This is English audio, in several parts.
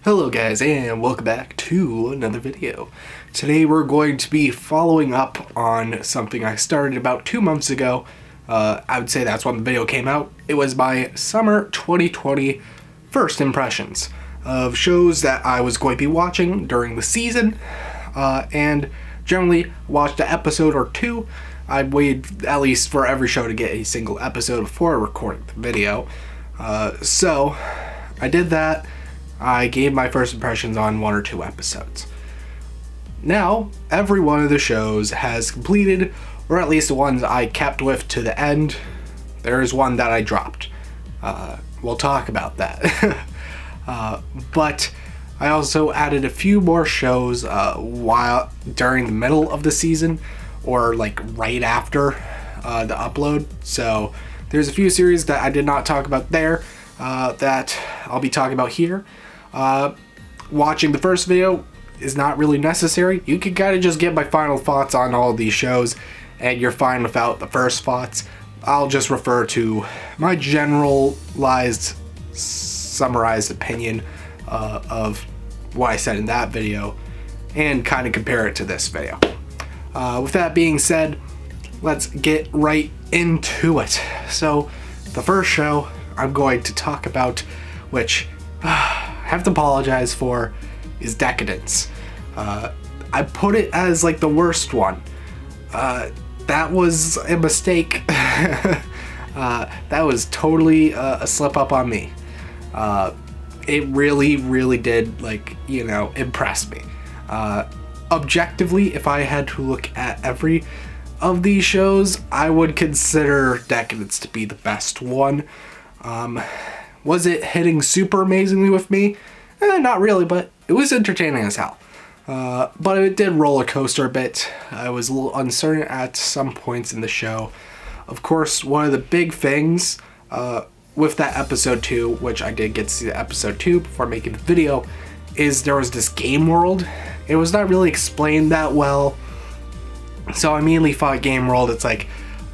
Hello guys, and welcome back to another video. Today we're going to be following up on something I started about 2 months ago. I would say that's when the video came out. It was my summer 2020 first impressions of shows that I was going to be watching during the season, and generally watched an episode or two. I waited at least for every show to get a single episode before recording the video. So I did that. I gave my first impressions on 1 or 2 episodes. Now, every one of the shows has completed, or at least the ones I kept with to the end. There is one that I dropped. We'll talk about that. But I also added a few more shows while during the middle of the season, or like right after the upload. So there's a few series that I did not talk about there that I'll be talking about here. Watching the first video is not really necessary. You can kind of just get my final thoughts on all of these shows and you're fine without the first thoughts. I'll just refer to my generalized, summarized opinion of what I said in that video and kind of compare it to this video. With that being said, let's get right into it. So the first show I'm going to talk about, which I have to apologize for, is Deca-Dence. I put it as like the worst one. That was a mistake. That was totally a slip up on me. It really did, impress me. Objectively, if I had to look at every of these shows, I would consider Deca-Dence to be the best one. Was it hitting super amazingly with me? Not really, but it was entertaining as hell. But it did roller coaster a bit. I was a little uncertain at some points in the show. Of course, one of the big things with that episode 2, which I did get to see the episode 2 before making the video, is there was this game world. It was not really explained that well. So I immediately thought game world, it's like,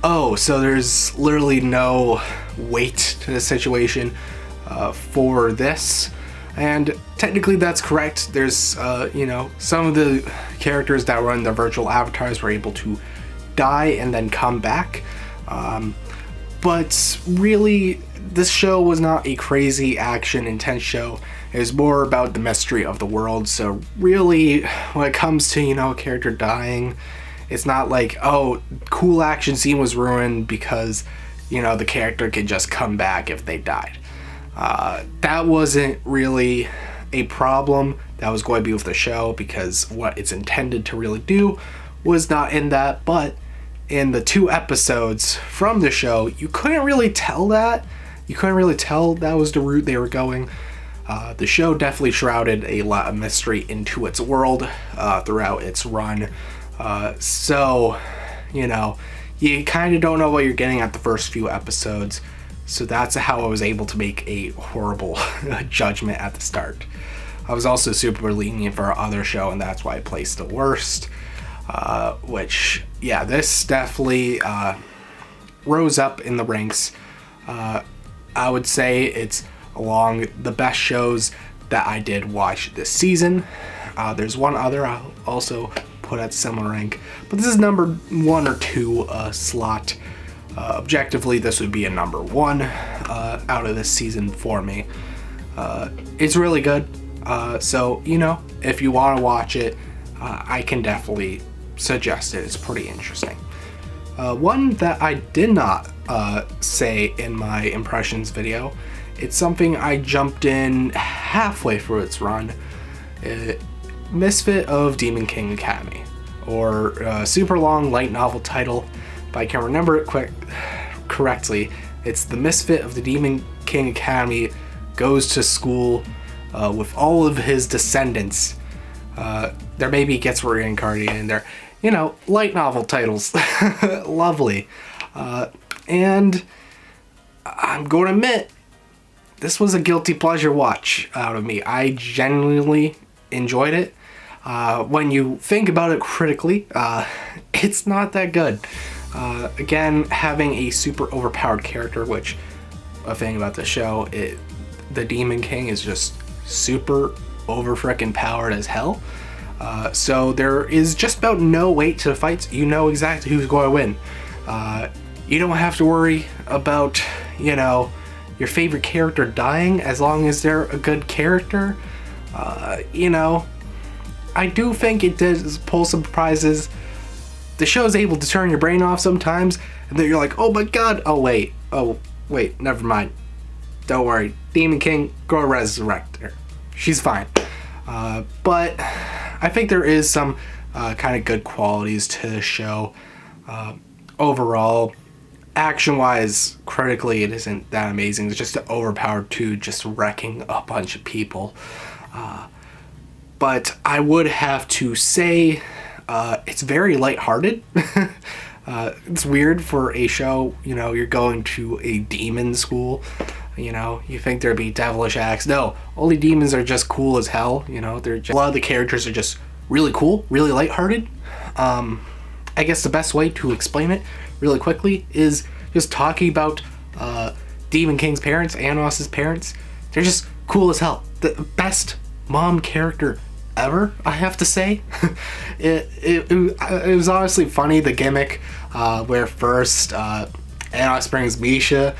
oh, so there's literally no weight to the situation for this. And technically that's correct. There's, some of the characters that were in the virtual avatars were able to die and then come back. But really, this show was not a crazy action intense show. It was more about the mystery of the world. So really, when it comes to, a character dying, it's not like, oh, cool action scene was ruined because, the character could just come back if they died. That wasn't really a problem that was going to be with the show, because what it's intended to really do was not in that. But in the 2 episodes from the show, you couldn't really tell that. You couldn't really tell that was the route they were going. The show definitely shrouded a lot of mystery into its world throughout its run. So, you kind of don't know what you're getting at the first few episodes. So that's how I was able to make a horrible judgment at the start. I was also super lenient for our other show, and that's why I placed the worst. Which, yeah, this definitely rose up in the ranks. I would say it's along the best shows that I did watch this season. There's one other I'll also put at similar rank, but this is number 1 or 2 slot. Objectively, this would be a number 1 out of this season for me. It's really good. So, if you want to watch it, I can definitely suggest it. It's pretty interesting. One that I did not say in my impressions video, it's something I jumped in halfway through its run. Misfit of Demon King Academy, or super long light novel title. If I can remember it correctly, it's the Misfit of the Demon King Academy goes to school with all of his descendants. Their baby gets reincarnated, and they're, light novel titles. Lovely. And I'm going to admit, this was a guilty pleasure watch out of me. I genuinely enjoyed it. When you think about it critically, it's not that good. Again, having a super overpowered character, which a thing about the show, the Demon King is just super over frickin' powered as hell. So there is just about no weight to the fights. You know exactly who's going to win. You don't have to worry about, you know, your favorite character dying as long as they're a good character. You know, I do think it does pull some surprises. The show's able to turn your brain off sometimes, and then you're like, oh my god, oh wait, never mind. Don't worry, Demon King, go resurrect her. She's fine. But I think there is some kind of good qualities to the show. Overall, action-wise, critically, it isn't that amazing. It's just overpowered to just wrecking a bunch of people. But I would have to say it's very lighthearted. It's weird for a show, you know, you're going to a demon school. You know, you think there'd be devilish acts. No, only demons are just cool as hell. You know, they're just, a lot of the characters are just really cool, really lighthearted. I guess the best way to explain it really quickly is just talking about Demon King's parents, Anos's parents. They're just cool as hell. The best mom character ever, I have to say. It was honestly funny, the gimmick where first Anos brings Misha,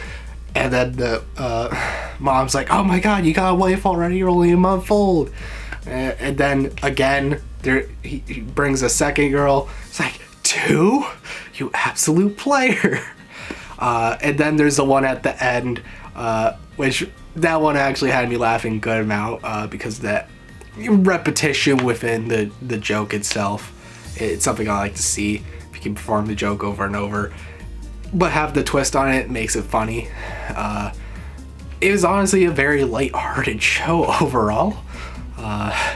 and then the mom's like, oh my god, you got a wife already, you're only a month old. And then again, he brings a second girl. It's like, 2? You absolute player. And then there's the one at the end, which that one actually had me laughing a good amount because that repetition within the joke itself. It's something I like to see. If you can perform the joke over and over, but have the twist on it, makes it funny. It was honestly a very lighthearted show overall.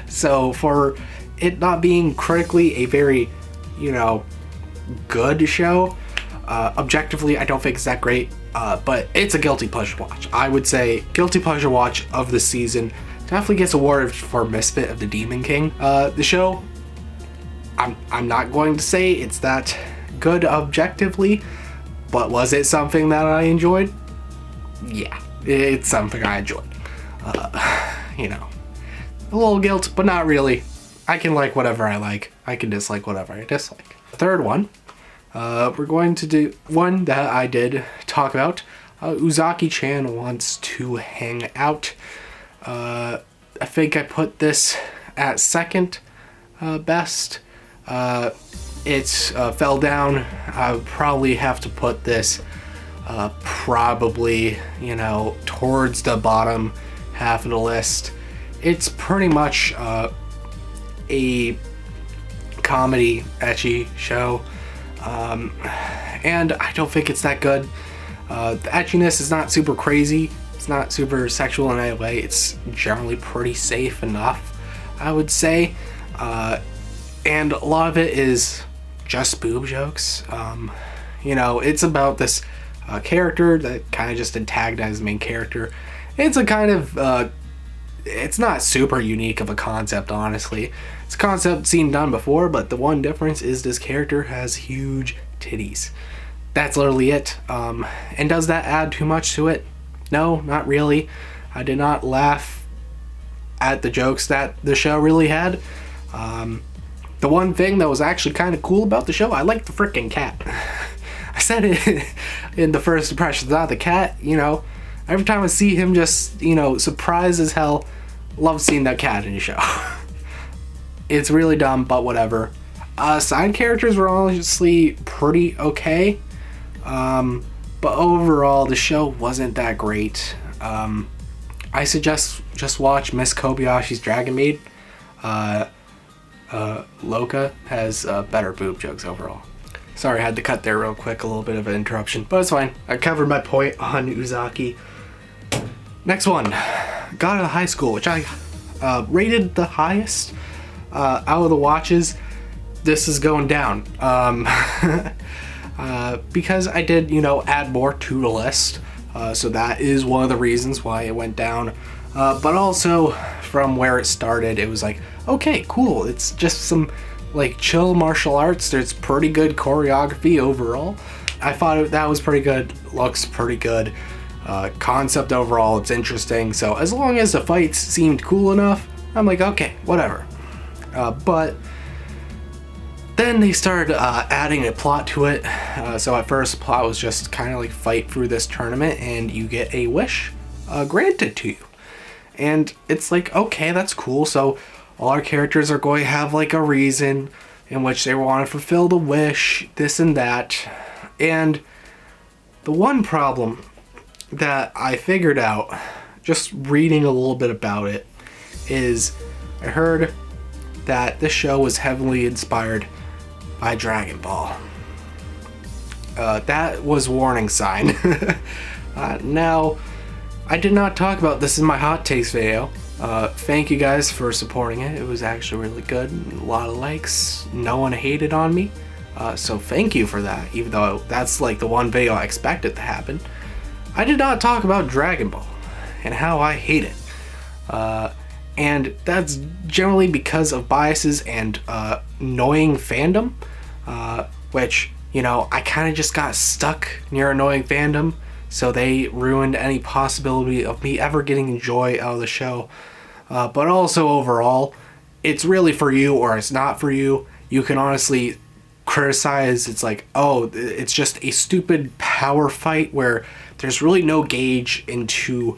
So for it not being critically a very, you know, good show, objectively I don't think it's that great, but it's a guilty pleasure watch. I would say guilty pleasure watch of the season. Definitely gets awarded for Misfit of the Demon King. The show, I'm not going to say it's that good objectively, but was it something that I enjoyed? Yeah, it's something I enjoyed. You know, a little guilt, but not really. I can like whatever I like. I can dislike whatever I dislike. The third one, we're going to do one that I did talk about. Uzaki-chan Wants to Hang Out. I think I put this at second best. It fell down. I would probably have to put this probably, you know, towards the bottom half of the list. It's pretty much a comedy ecchi show, and I don't think it's that good. The etchiness is not super crazy. It's not super sexual in any way. It's generally pretty safe enough, I would say. And a lot of it is just boob jokes. You know, it's about this character that kind of just antagonizes the main character. It's a kind of, it's not super unique of a concept, honestly. It's a concept seen done before, but the one difference is this character has huge titties. That's literally it. And does that add too much to it? No, not really. I did not laugh at the jokes that the show really had. The one thing that was actually kind of cool about the show, I like the freaking cat. I said it in the first impressions. Not the cat, you know, every time I see him just, you know, surprised as hell, love seeing that cat in the show. It's really dumb, but whatever. Side characters were honestly pretty okay. But overall, the show wasn't that great. I suggest just watch Miss Kobayashi's Dragon Maid. Loka has better boob jokes overall. Sorry, I had to cut there real quick, a little bit of an interruption, but it's fine. I covered my point on Uzaki. Next one, God of High School, which I rated the highest out of the watches. This is going down. Because I did, you know, add more to the list. So that is one of the reasons why it went down. But also, from where it started, it was like, okay, cool. It's just some, like, chill martial arts. There's pretty good choreography overall. I thought that was pretty good. Looks pretty good. Concept overall, it's interesting. So as long as the fights seemed cool enough, I'm like, okay, whatever. But then they started adding a plot to it. So at first, the plot was just kind of like fight through this tournament and you get a wish granted to you. And it's like, okay, that's cool. So all our characters are going to have like a reason in which they want to fulfill the wish, this and that. And the one problem that I figured out just reading a little bit about it is I heard that this show was heavily inspired by Dragon Ball. That was a warning sign. Now, I did not talk about this in my hot takes video. Thank you guys for supporting it. It was actually really good. A lot of likes. No one hated on me. So thank you for that, even though that's like the one video I expected to happen. I did not talk about Dragon Ball and how I hate it. And that's generally because of biases and annoying fandom, which, you know, I kind of just got stuck near annoying fandom, so they ruined any possibility of me ever getting joy out of the show. But also overall, it's really for you or it's not for you. You can honestly criticize, it's like, oh, it's just a stupid power fight where there's really no gauge into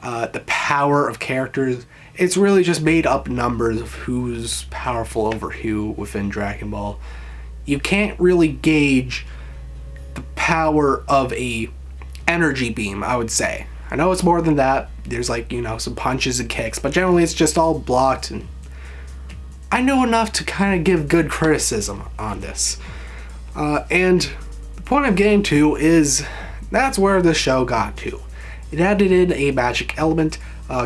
the power of characters. It's really just made up numbers of who's powerful over who within Dragon Ball. You can't really gauge the power of a energy beam, I would say. I know it's more than that. There's like, you know, some punches and kicks, but generally it's just all blocked, and I know enough to kind of give good criticism on this. And the point I'm getting to is that's where the show got to. It added in a magic element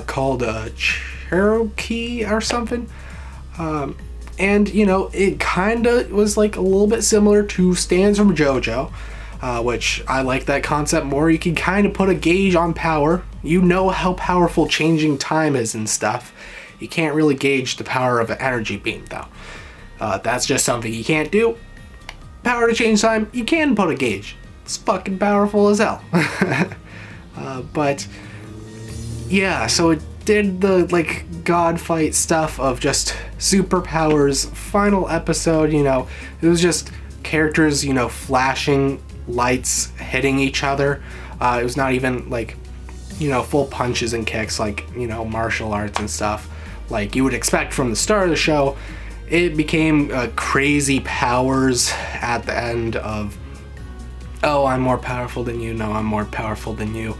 called Cherokee or something. And, you know, it kind of was like a little bit similar to stands from JoJo, which I like that concept more. You can kind of put a gauge on power. You know how powerful changing time is and stuff. You can't really gauge the power of an energy beam, though. That's just something you can't do. Power to change time, you can put a gauge. It's fucking powerful as hell. But yeah, so it did the like god fight stuff of just superpowers. Final episode, you know, it was just characters, you know, flashing lights, hitting each other. It was not even like, you know, full punches and kicks like, you know, martial arts and stuff like you would expect from the start of the show. It became crazy powers at the end of, oh, I'm more powerful than you. No, I'm more powerful than you.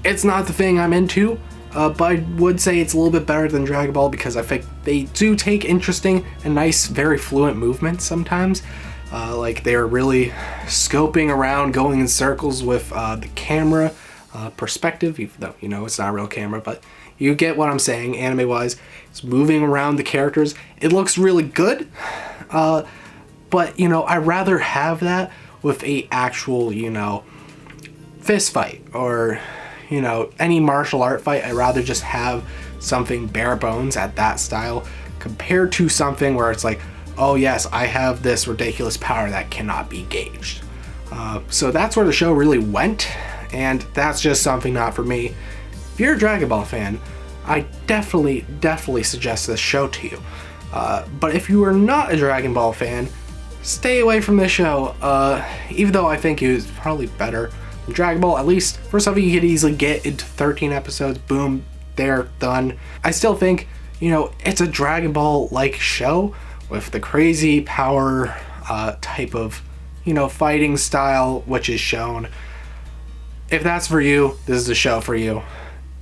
It's not the thing I'm into, but I would say it's a little bit better than Dragon Ball because I think they do take interesting and nice, very fluent movements sometimes. Like they're really scoping around, going in circles with the camera perspective, even though, you know, it's not a real camera, but you get what I'm saying, anime-wise. It's moving around the characters. It looks really good, but, you know, I'd rather have that with a actual, you know, fist fight or, you know, any martial art fight. I'd rather just have something bare bones at that style compared to something where it's like, oh yes, I have this ridiculous power that cannot be gauged. So that's where the show really went, and that's just something not for me. If you're a Dragon Ball fan, I definitely suggest this show to you. But if you are not a Dragon Ball fan, stay away from this show. Even though I think it was probably better than Dragon Ball, at least for something you could easily get into 13 episodes, boom, they're done. I still think, you know, it's a Dragon Ball-like show with the crazy power type of, you know, fighting style which is shown. If that's for you, this is the show for you.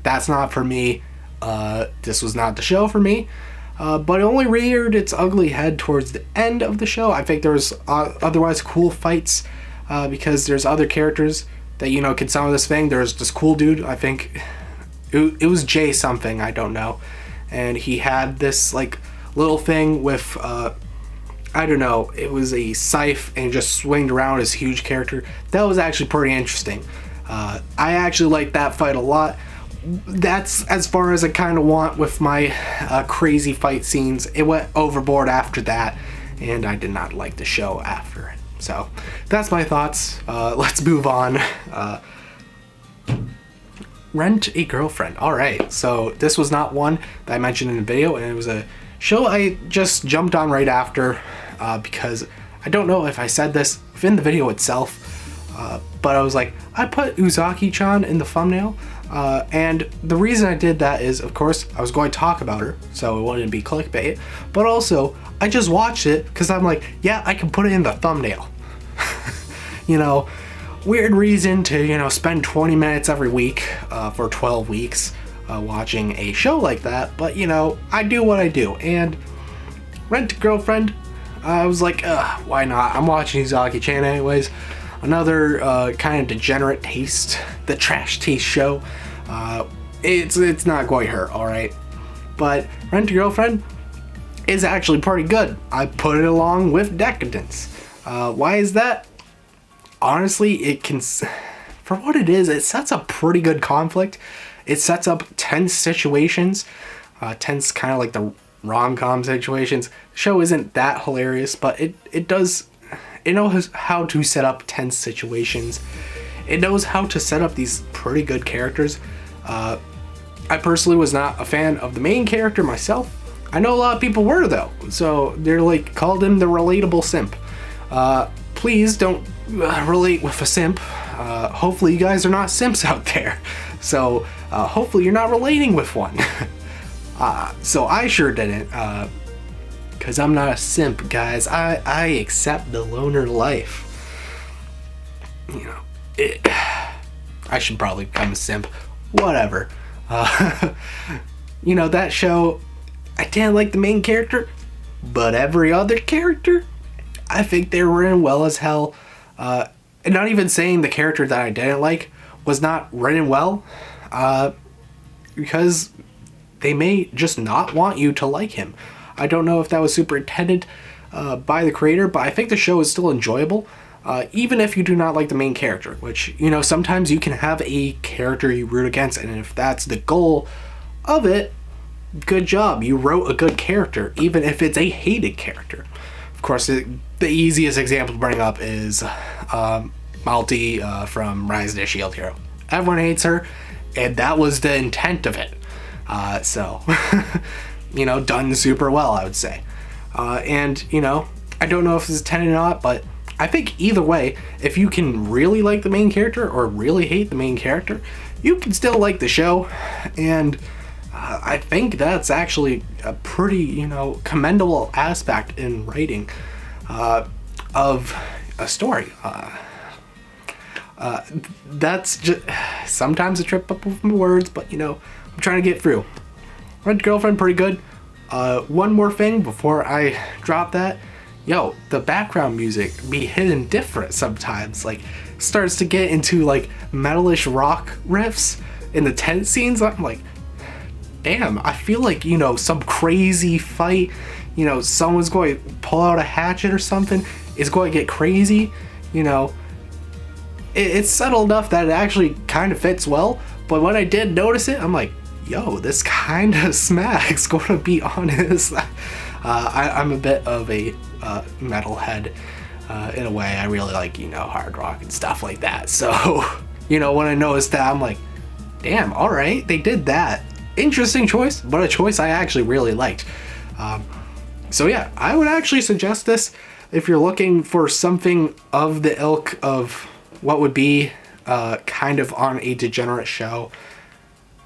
That's not for me. This was not the show for me. But it only reared its ugly head towards the end of the show. I think there was otherwise cool fights because there's other characters that, you know, can summon this thing. There's this cool dude, I think it was Jay something, I don't know. And he had this like little thing with, I don't know, it was a scythe and just swinged around his huge character. That was actually pretty interesting. I actually liked that fight a lot. That's as far as I kind of want with my crazy fight scenes. It went overboard after that, and I did not like the show after it. So that's my thoughts. Let's move on. Rent a Girlfriend. Alright, so this was not one that I mentioned in the video, and it was a show I just jumped on right after because I don't know if I said this within the video itself, but I was like, I put Uzaki-chan in the thumbnail, and the reason I did that is, of course, I was going to talk about her, so it wouldn't be clickbait, but also, I just watched it because I'm like, yeah, I can put it in the thumbnail. You know, weird reason to, you know, spend 20 minutes every week for 12 weeks watching a show like that, but, you know, I do what I do, and Rent a Girlfriend, I was like, why not? I'm watching Uzaki-chan anyways. Another kind of degenerate taste, the trash taste show. It's not going to hurt, alright? But Rent a Girlfriend is actually pretty good. I put it along with Deca-Dence. Why is that? Honestly, it can, for what it is, it sets up pretty good conflict. It sets up tense situations, tense kind of like the rom-com situations. The show isn't that hilarious, but it does, it knows how to set up tense situations. It knows how to set up these pretty good characters. I personally was not a fan of the main character myself. I know a lot of people were though, so they're like, called him the relatable simp. Please don't relate with a simp. Hopefully you guys are not simps out there. So hopefully you're not relating with one. So I sure didn't, because I'm not a simp, guys. I accept the loner life. You know, I should probably become a simp. Whatever. You know, that show, I didn't like the main character, but every other character, I think they were in well as hell. And not even saying the character that I didn't like was not written well, because they may just not want you to like him. I don't know if that was superintended by the creator, but I think the show is still enjoyable, even if you do not like the main character, which, you know, sometimes you can have a character you root against, and if that's the goal of it, good job. You wrote a good character, even if it's a hated character. Of course, the easiest example to bring up is Malty from Rise of the Shield Hero. Everyone hates her, and that was the intent of it. So, you know, done super well, I would say. And, you know, I don't know if it's intended or not, but I think either way, if you can really like the main character or really hate the main character, you can still like the show. And I think that's actually a pretty, you know, commendable aspect in writing of a story. That's just sometimes a trip up with my words, but, you know, I'm trying to get through. Rent a Girlfriend, pretty good. One more thing before I drop that. Yo, the background music be hidden different sometimes. Like, starts to get into, like, metalish rock riffs in the tent scenes. I'm like, damn, I feel like, you know, some crazy fight, you know, someone's going to pull out a hatchet or something. It's going to get crazy, you know. It's subtle enough that it actually kind of fits well, but when I did notice it, I'm like, yo, this kind of smacks, gonna be honest. I'm a bit of a metalhead in a way. I really like, you know, hard rock and stuff like that. So, you know, when I noticed that, I'm like, damn, all right, they did that. Interesting choice, but a choice I actually really liked. So yeah, I would actually suggest this if you're looking for something of the ilk of what would be kind of on a degenerate show.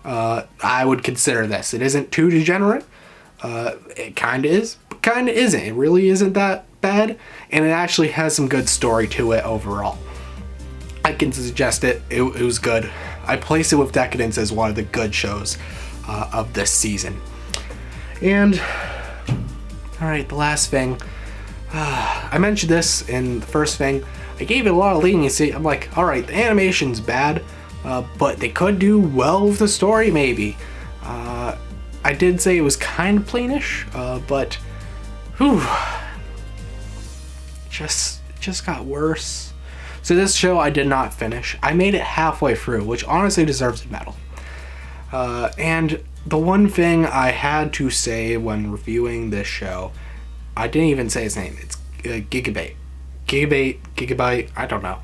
I would consider this. It isn't too degenerate. It kind of is, but kind of isn't. It really isn't that bad, and it actually has some good story to it overall. I can suggest it. It was good. I place it with Deca-Dence as one of the good shows of this season. And alright, the last thing. I mentioned this in the first thing. I gave it a lot of leniency. I'm like, alright, the animation's bad, but they could do well with the story, maybe. I did say it was kind of plainish, but whew, just got worse. So this show I did not finish. I made it halfway through, which honestly deserves a medal. And the one thing I had to say when reviewing this show, I didn't even say his name. It's Gigabyte, I don't know.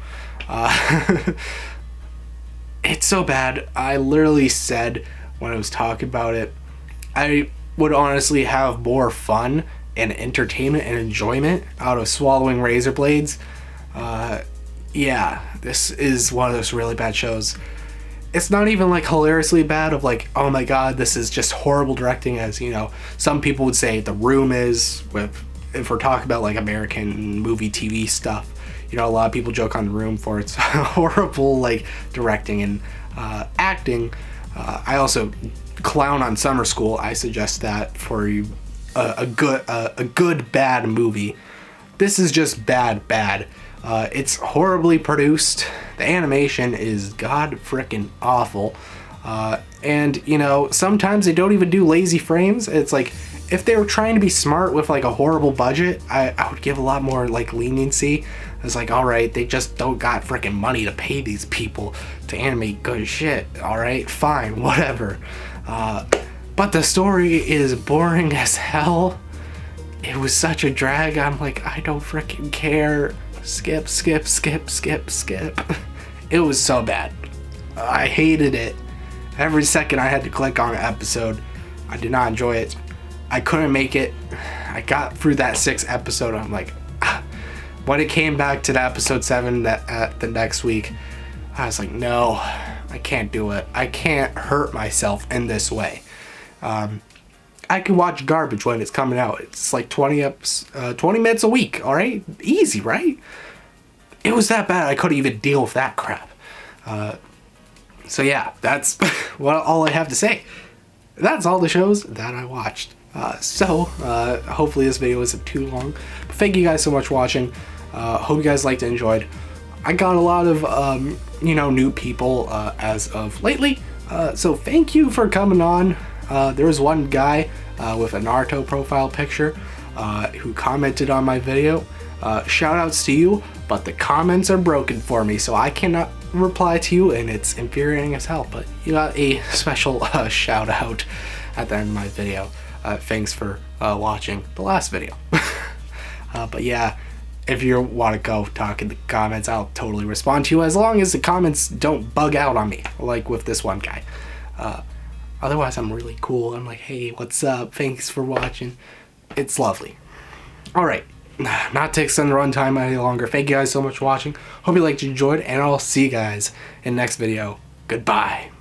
It's so bad. I literally said when I was talking about it, I would honestly have more fun and entertainment and enjoyment out of swallowing razor blades. Yeah, this is one of those really bad shows. It's not even like hilariously bad of like, oh my god, this is just horrible directing, as you know, some people would say The Room is, with, if we're talking about like American movie TV stuff. You know, a lot of people joke on The Room for its horrible like directing and acting. I also clown on Summer School. I suggest that for you, a good bad movie. This is just bad. It's horribly produced. The animation is god frickin' awful. And you know, sometimes they don't even do lazy frames. It's like, if they were trying to be smart with like a horrible budget, I would give a lot more like leniency. It's like, alright, they just don't got frickin' money to pay these people to animate good shit. Alright, fine, whatever. But the story is boring as hell. It was such a drag. I'm like, I don't frickin' care. Skip. It was so bad. I hated it. Every second I had to click on an episode. I did not enjoy it. I couldn't make it. I got through that 6th episode. I'm like, when it came back to the episode 7 the next week, I was like, no, I can't do it. I can't hurt myself in this way. I can watch garbage when it's coming out. It's like 20 minutes a week, all right? Easy, right? It was that bad. I couldn't even deal with that crap. So yeah, that's all I have to say. That's all the shows that I watched. Hopefully this video isn't too long. But thank you guys so much for watching. Hope you guys liked and enjoyed. I got a lot of, new people as of lately. So thank you for coming on. There was one guy with a Naruto profile picture who commented on my video. Shout outs to you, but the comments are broken for me, so I cannot reply to you, and it's infuriating as hell. But you got a special shout out at the end of my video. Thanks for watching the last video. But yeah, if you want to go talk in the comments, I'll totally respond to you, as long as the comments don't bug out on me, like with this one guy. Otherwise, I'm really cool. I'm like, hey, what's up? Thanks for watching. It's lovely. Alright, not to extend the runtime any longer. Thank you guys so much for watching. Hope you liked and enjoyed, and I'll see you guys in the next video. Goodbye.